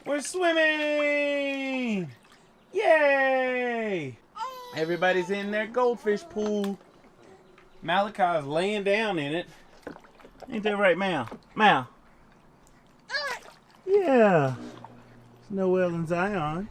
We're swimming! Yay! Everybody's in their goldfish pool. Malachi's laying down in it. Ain't that right, Mal? Mal? Yeah. It's Noel and Zion.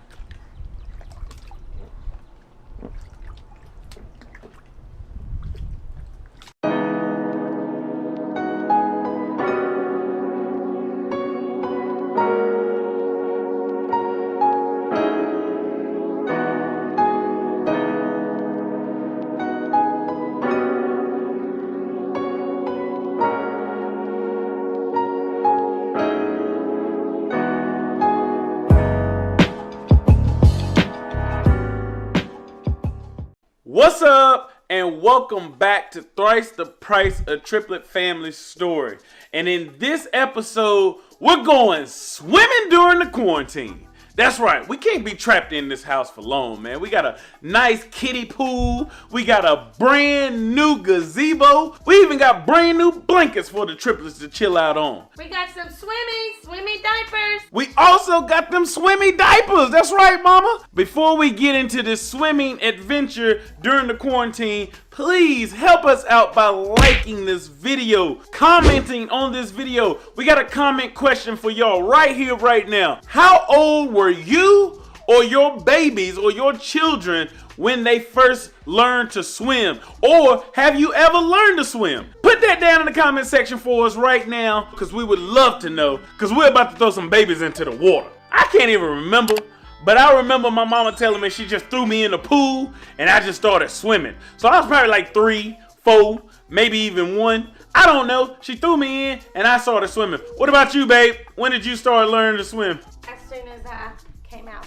What's up, and welcome back to Thrice, the Price, a Triplet Family Story. And in this episode, we're going swimming during the quarantine. That's right, we can't be trapped in this house for long, man. We got a nice kiddie pool. We got a brand new gazebo. We even got brand new blankets for the triplets to chill out on. We got some swimmy diapers. We also got them swimmy diapers. That's right, mama. Before we get into this swimming adventure during the quarantine, please help us out by liking this video, commenting on this video. We got a comment question for y'all right here, right now. How old were you or your babies or your children when they first learned to swim? Or have you ever learned to swim? Put that down in the comment section for us right now, because we would love to know, because we're about to throw some babies into the water. I can't even remember. But I remember my mama telling me she just threw me in the pool and I just started swimming. So I was probably like 3, 4, maybe even 1. I don't know. She threw me in and I started swimming. What about you, babe? When did you start learning to swim? As soon as I came out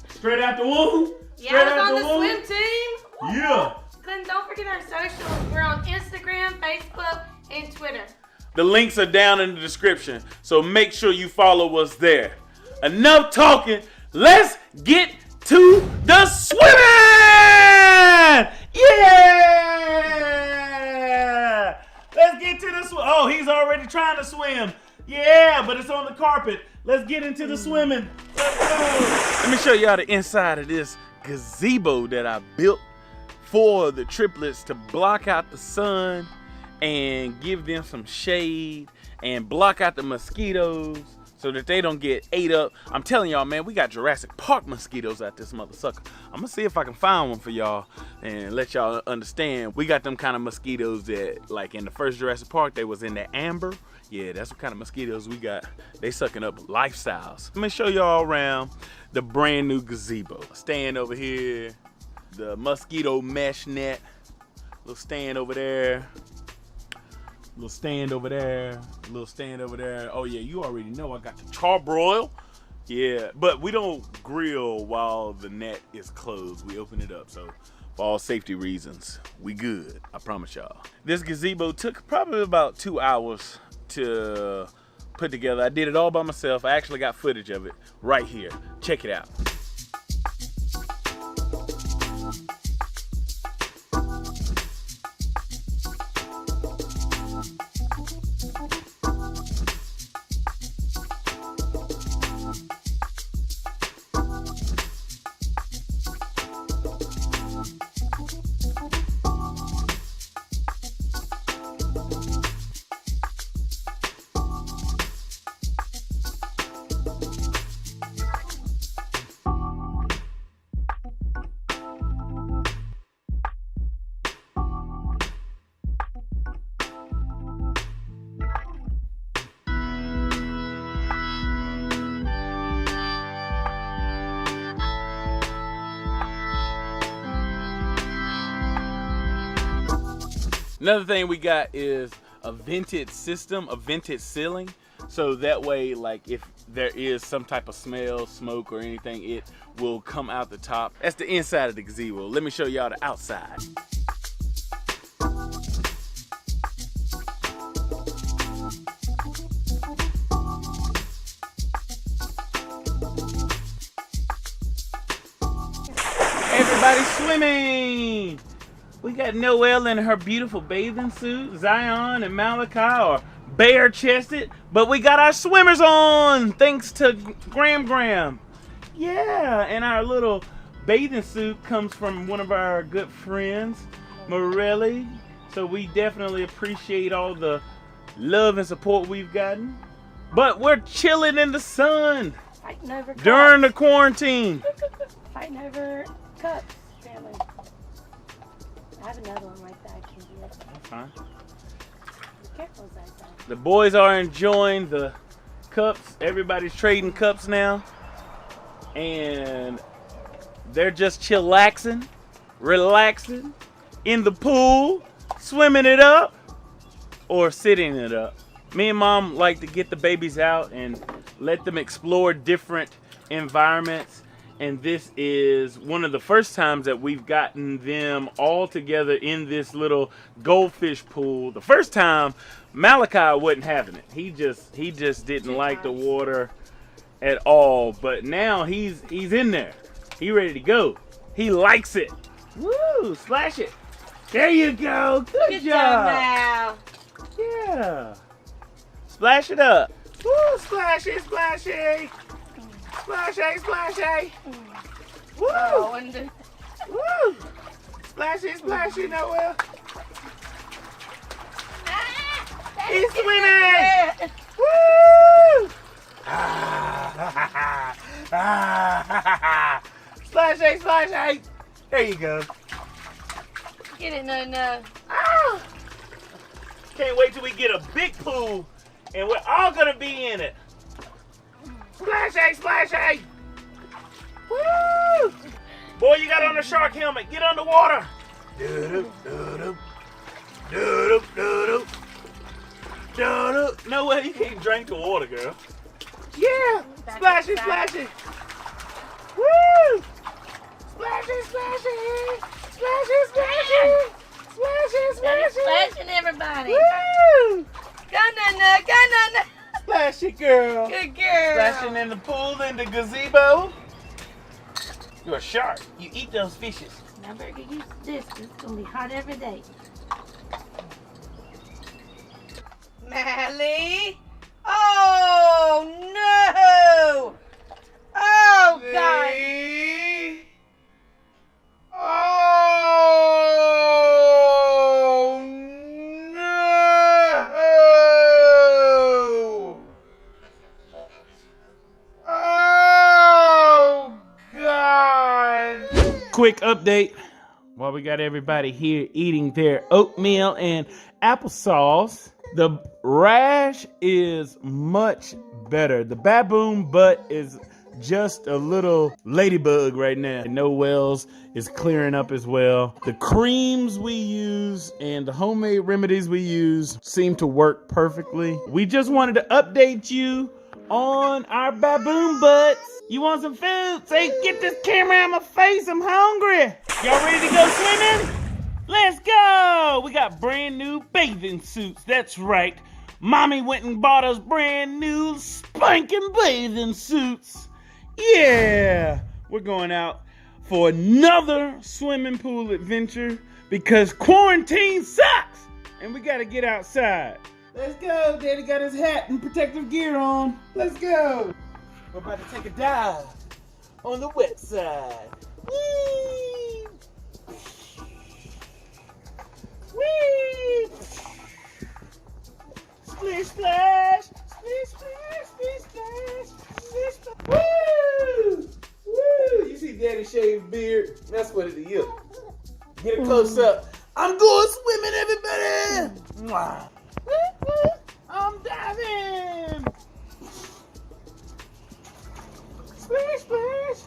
Straight out the womb? Yeah, I was on the swim team. Yeah. And don't forget our socials. We're on Instagram, Facebook, and Twitter. The links are down in the description, so make sure you follow us there. Enough talking. Let's get to the swimming! Yeah! Let's get to the swim. Oh, he's already trying to swim. Yeah, but it's on the carpet. Let's get into the swimming. Let's go. Let me show y'all the inside of this gazebo that I built for the triplets to block out the sun and give them some shade and block out the mosquitoes so that they don't get ate up. I'm telling y'all, man, we got Jurassic Park mosquitoes out this mother sucker. I'm gonna see if I can find one for y'all and let y'all understand. We got them kind of mosquitoes that, like in the first Jurassic Park, they was in the amber. Yeah, that's what kind of mosquitoes we got. They sucking up lifestyles. Let me show y'all around the brand new gazebo. Stand over here, the mosquito mesh net, little stand over there. Little stand over there, little stand over there. Oh yeah, you already know I got the charbroil. Yeah, but we don't grill while the net is closed. We open it up, so for all safety reasons, we good, I promise y'all. This gazebo took probably about 2 hours to put together. I did it all by myself. I actually got footage of it right here. Check it out. Another thing we got is a vented system, a vented ceiling. So that way, like if there is some type of smell, smoke or anything, it will come out the top. That's the inside of the gazebo. Let me show y'all the outside. Everybody's swimming. We got Noelle in her beautiful bathing suit. Zion and Malachi are bare-chested, but we got our swimmers on, thanks to Graham. Yeah, and our little bathing suit comes from one of our good friends, Morelli. So we definitely appreciate all the love and support we've gotten. But we're chilling in the sun Fighting over cups. during the quarantine. Fighting over cups, family. I have another one like that I can get. That's fine. Be careful, Zai. The boys are enjoying the cups. Everybody's trading cups now. And they're just chillaxing, relaxing in the pool, swimming it up, or sitting it up. Me and Mom like to get the babies out and let them explore different environments. And this is one of the first times that we've gotten them all together in this little goldfish pool. The first time, Malachi wasn't having it. He just didn't like the water at all. But now he's in there. He ready to go. He likes it. Woo! Splash it. There you go. Good job. Now. Yeah. Splash it up. Woo! Splashy, splashy. Splashy, splashy. Woo! Oh, and the, Woo! Splashy, splashy, Noel. He's swimming. Woo! Splashy, splashy. There you go. get it, no. Ah! Can't wait till we get a big pool and we're all gonna be in it. Splashy, splashy. Woo! Boy, you got on a shark helmet. Get underwater. Doo-doo, doo-doo. Doo-doo, doo-doo. Doo-doo. No way, you can't drink the water, girl. Yeah. Splashy, splashy. Woo! Splashy, splashy. Splashy, splashy. Splashy, splashy. Splashing everybody. Woo! Go, no. Splashy girl. Good girl. Splashing in the pool, in the gazebo. You're a shark. You eat those fishes. Now better get used to this. It's gonna be hot every day. Mally. Oh no! Oh God! Oh no! Oh God! Quick update while we got everybody here eating their oatmeal and applesauce. The rash is much better. The baboon butt is just a little ladybug right now. Noel's is clearing up as well. The creams we use and the homemade remedies we use seem to work perfectly. We just wanted to update you on our baboon butts. You want some food? Say, get this camera out of my face, I'm hungry. Y'all ready to go swimming? Let's go! We got brand new bathing suits. That's right. Mommy went and bought us brand new spanking bathing suits. Yeah! We're going out for another swimming pool adventure because quarantine sucks and we gotta get outside. Let's go. Daddy got his hat and protective gear on. Let's go. We're about to take a dive on the wet side. Whee! Whee! Splish splash! Splish splash! Splish splash! Splish splash! Woo! Woo! You see Daddy shaved beard? That's what it is. Get a close up. I'm going swimming, everybody! Mwah. Woo, woo. I'm diving! Splish splash!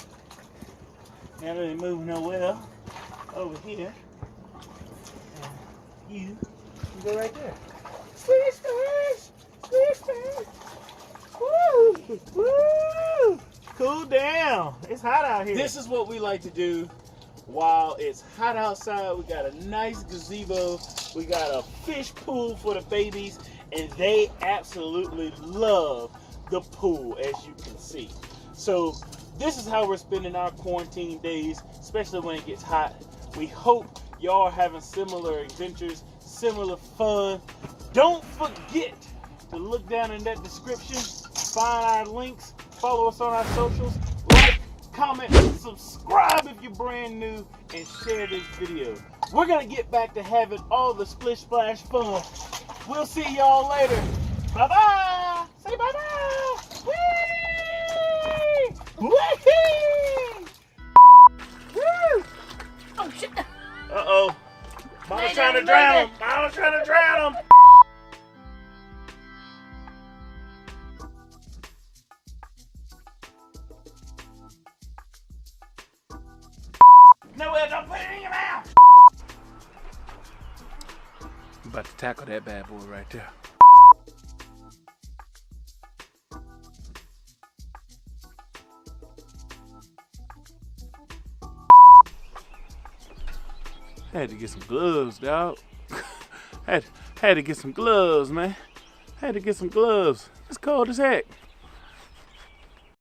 Now let me move Noel over here. You go right there. Splish splash! Splish splash! Woo! Woo! Cool down. It's hot out here. This is what we like to do while it's hot outside. We got a nice gazebo. We got a fish pool for the babies, and they absolutely love the pool, as you can see. So this is how we're spending our quarantine days, especially when it gets hot. We hope y'all are having similar adventures, similar fun. Don't forget So look down in that description, find our links, follow us on our socials, like, comment, subscribe if you're brand new, and share this video. We're gonna get back to having all the splish splash fun. We'll see y'all later. Bye bye. Say bye bye. Whee! Whee! Woo! Oh shit! Uh-oh. Mama's trying to drown him. Mama's trying to drown him. No, don't put it in your mouth. I'm about to tackle that bad boy right there. I had to get some gloves, dog. had to get some gloves, man. Had to get some gloves. It's cold as heck.